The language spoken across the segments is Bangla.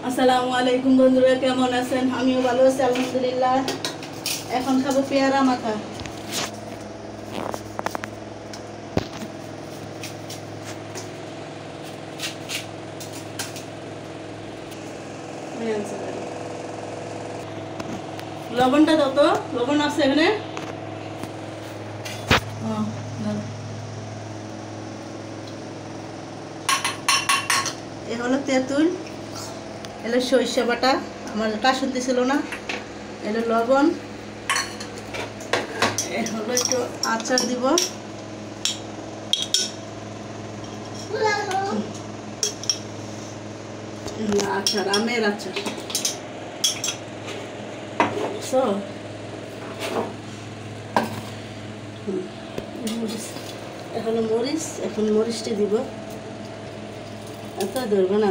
আসসালামু আলাইকুম বন্ধুরা, কেমন আছেন? আমিও ভালো আছি আলহামদুলিল্লাহ। এখন খাবো পেয়ারা মাখা। লবণটা দাও তো, লবণ আছে এখানে। এ হলো তেঁতুল, এলো সরিষা বাটা, আমার কাসুন্দি ছিল না, এলো লবণ, এ হলো একটু আচার দিব, আচার আমের আচার। এখন মরিচ, এখন মরিচটি দিব, এত ধরবো না,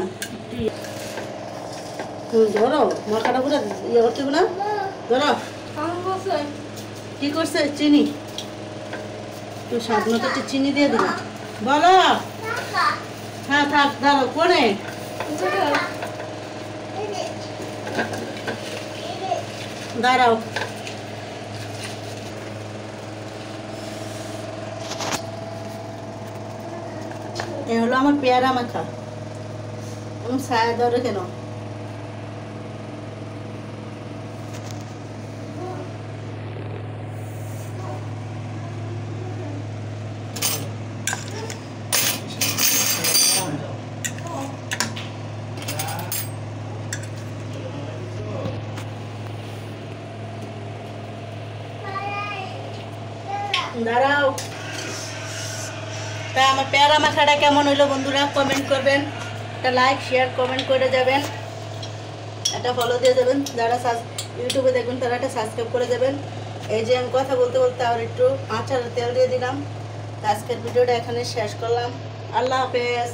ধরো মাখাটা পুরো ইয়ে করতে না, ধরো। কি করছে? চিনি, তুই স্বাদ মতো একটু চিনি দিয়ে দিল। বলো। হ্যাঁ থাক, দাঁড়াও কোনে দাঁড়াও। এ হলো আমার পেয়ারা মাখা। ছায়া ধরে কেন? দাঁড়াও। তা আমার পেয়ারা মাখাটা কেমন হইলো বন্ধুরা কমেন্ট করবেন, একটা লাইক শেয়ার কমেন্ট করে যাবেন, একটা ফলো দিয়ে যাবেন। যারা ইউটিউবে দেখবেন তারা একটা সাবস্ক্রাইব করে যাবেন। এই যে আমি কথা বলতে বলতে আর একটু আচার তেল দিয়ে দিলাম। আজকের ভিডিওটা এখানে শেষ করলাম। আল্লাহ হাফেজ।